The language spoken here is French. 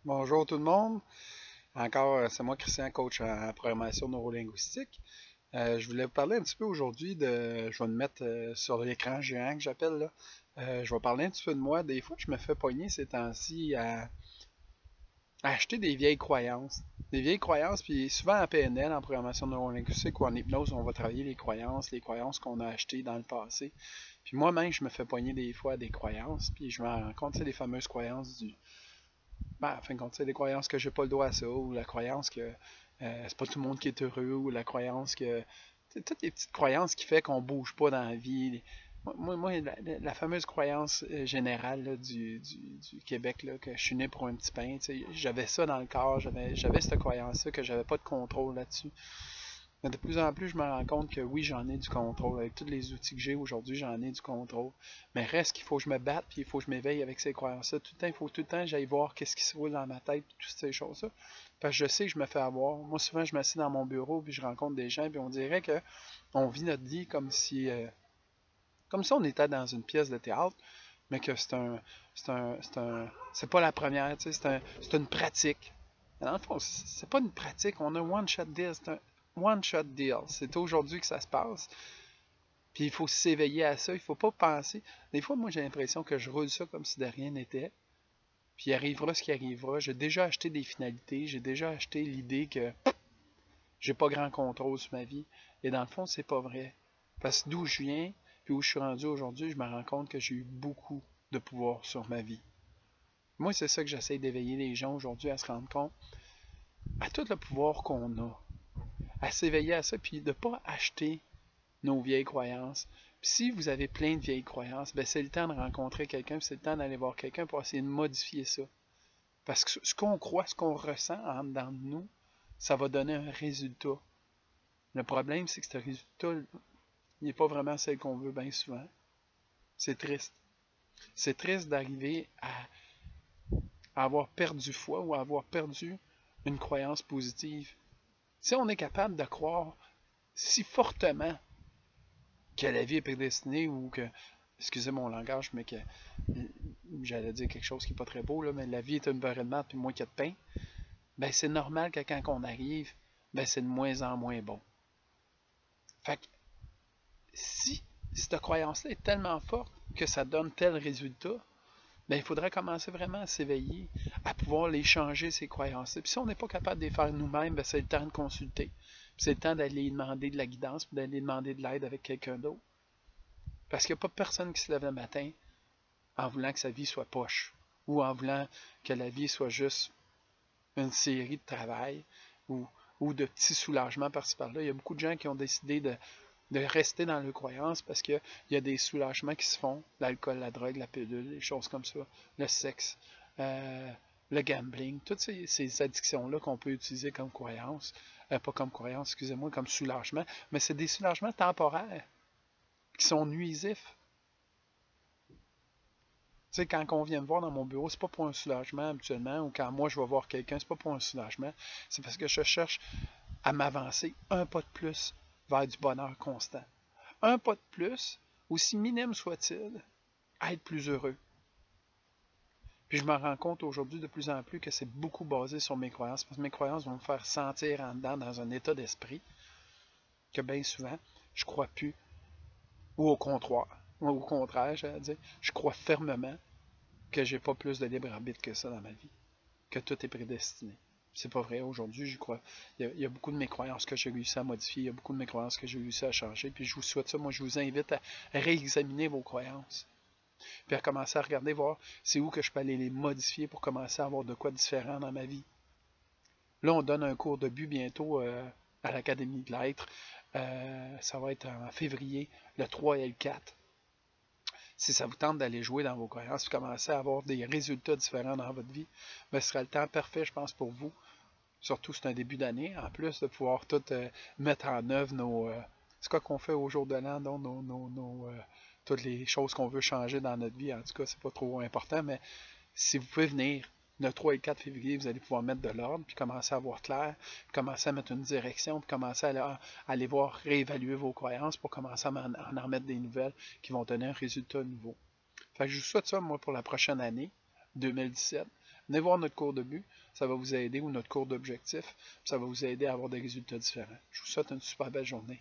Bonjour tout le monde. Encore, c'est moi Christian, coach en programmation neurolinguistique. Je voulais vous parler un petit peu aujourd'hui je vais me mettre sur l'écran géant que j'appelle là. Je vais parler un petit peu de moi. Des fois, je me fais pogner ces temps-ci à acheter des vieilles croyances. Des vieilles croyances, puis souvent en PNL, en programmation neurolinguistique ou en hypnose, on va travailler les croyances qu'on a achetées dans le passé. Puis moi-même, je me fais pogner des fois à des croyances, puis je me rends compte, c'est les fameuses croyances du en fin de compte, c'est des croyances que j'ai pas le droit à ça, ou la croyance que c'est pas tout le monde qui est heureux, ou la croyance que. Toutes les petites croyances qui fait qu'on bouge pas dans la vie. La fameuse croyance générale là, du Québec, là, que je suis né pour un petit pain, j'avais ça dans le corps, j'avais cette croyance-là, que j'avais pas de contrôle là-dessus. Mais de plus en plus, je me rends compte que oui, j'en ai du contrôle. Avec tous les outils que j'ai aujourd'hui, j'en ai du contrôle. Mais reste qu'il faut que je me batte, puis il faut que je m'éveille avec ces croyances-là. Tout le temps, il faut tout le temps que j'aille voir qu'est-ce qui se roule dans ma tête, toutes ces choses-là. Parce que je sais que je me fais avoir. Moi, souvent, je m'assieds dans mon bureau, puis je rencontre des gens, puis on dirait que on vit notre vie comme si on était dans une pièce de théâtre, mais que c'est pas la première, c'est une pratique. Dans le fond, c'est pas une pratique, on a un one-shot deal, c'est un one-shot deal. C'est aujourd'hui que ça se passe. Puis il faut s'éveiller à ça, il faut pas penser. Des fois, moi, j'ai l'impression que je roule ça comme si de rien n'était. Puis il arrivera ce qui arrivera. J'ai déjà acheté des finalités, j'ai déjà acheté l'idée que j'ai pas grand contrôle sur ma vie. Et dans le fond, c'est pas vrai. Parce que d'où je viens, puis où je suis rendu aujourd'hui, je me rends compte que j'ai eu beaucoup de pouvoir sur ma vie. Moi, c'est ça que j'essaie d'éveiller les gens aujourd'hui à se rendre compte, à tout le pouvoir qu'on a, à s'éveiller à ça, puis de ne pas acheter nos vieilles croyances. Puis si vous avez plein de vieilles croyances, ben c'est le temps de rencontrer quelqu'un, c'est le temps d'aller voir quelqu'un pour essayer de modifier ça. Parce que ce qu'on croit, ce qu'on ressent en dedans de nous, ça va donner un résultat. Le problème, c'est que ce résultat, il n'est pas vraiment celle qu'on veut bien souvent. C'est triste. C'est triste d'arriver à avoir perdu foi ou à avoir perdu une croyance positive. Si on est capable de croire si fortement que la vie est prédestinée ou que, excusez mon langage, mais que j'allais dire quelque chose qui n'est pas très beau, là, mais la vie est une beurre de maths puis moins qu'il y a de pain, ben c'est normal que quand on arrive, ben c'est de moins en moins bon. Fait que si cette croyance-là est tellement forte que ça donne tel résultat, ben, il faudrait commencer vraiment à s'éveiller, à pouvoir les changer, ces croyances-là. Puis si on n'est pas capable de les faire nous-mêmes, ben, c'est le temps de consulter. Puis c'est le temps d'aller demander de la guidance, puis d'aller demander de l'aide avec quelqu'un d'autre. Parce qu'il n'y a pas personne qui se lève le matin en voulant que sa vie soit poche, ou en voulant que la vie soit juste une série de travail, ou, ou de petits soulagements par-ci par-là. Il y a beaucoup de gens qui ont décidé de rester dans leurs croyances parce qu'il y a des soulagements qui se font, l'alcool, la drogue, la pilule, des choses comme ça, le sexe, euh, le gambling, toutes ces addictions-là qu'on peut utiliser comme croyance, pas comme croyance, excusez-moi, comme soulagement, mais c'est des soulagements temporaires qui sont nuisifs. Tu sais, quand on vient me voir dans mon bureau, c'est pas pour un soulagement habituellement, ou quand moi je vais voir quelqu'un, c'est pas pour un soulagement, c'est parce que je cherche à m'avancer un pas de plus vers du bonheur constant. Un pas de plus, aussi minime soit-il, à être plus heureux. Puis je me rends compte aujourd'hui de plus en plus que c'est beaucoup basé sur mes croyances, parce que mes croyances vont me faire sentir en dedans dans un état d'esprit que bien souvent, je crois plus, ou au contraire, j'allais dire, je crois fermement que j'ai pas plus de libre arbitre que ça dans ma vie, que tout est prédestiné. C'est pas vrai aujourd'hui, je crois. Il y a beaucoup de mes croyances que j'ai réussi à modifier, il y a beaucoup de mes croyances que j'ai réussi à changer, puis je vous souhaite ça. Moi, je vous invite à réexaminer vos croyances, puis à commencer à regarder, voir c'est où que je peux aller les modifier pour commencer à avoir de quoi différent dans ma vie. Là, on donne un cours de but bientôt à l'Académie de l'être. Ça va être en février, le 3 et le 4. Si ça vous tente d'aller jouer dans vos croyances et commencer à avoir des résultats différents dans votre vie, ben, ce sera le temps parfait, je pense, pour vous. Surtout, c'est un début d'année. En plus de pouvoir tout mettre en œuvre c'est quoi qu'on fait au jour de l'an, donc toutes les choses qu'on veut changer dans notre vie. En tout cas, c'est pas trop important, mais si vous pouvez venir le 3 et le 4 février, vous allez pouvoir mettre de l'ordre, puis commencer à voir clair, puis commencer à mettre une direction, puis commencer à aller voir, réévaluer vos croyances pour commencer à en remettre des nouvelles qui vont donner un résultat nouveau. Fait que je vous souhaite ça, moi, pour la prochaine année, 2017. Venez voir notre cours de but, ça va vous aider, ou notre cours d'objectif, ça va vous aider à avoir des résultats différents. Je vous souhaite une super belle journée.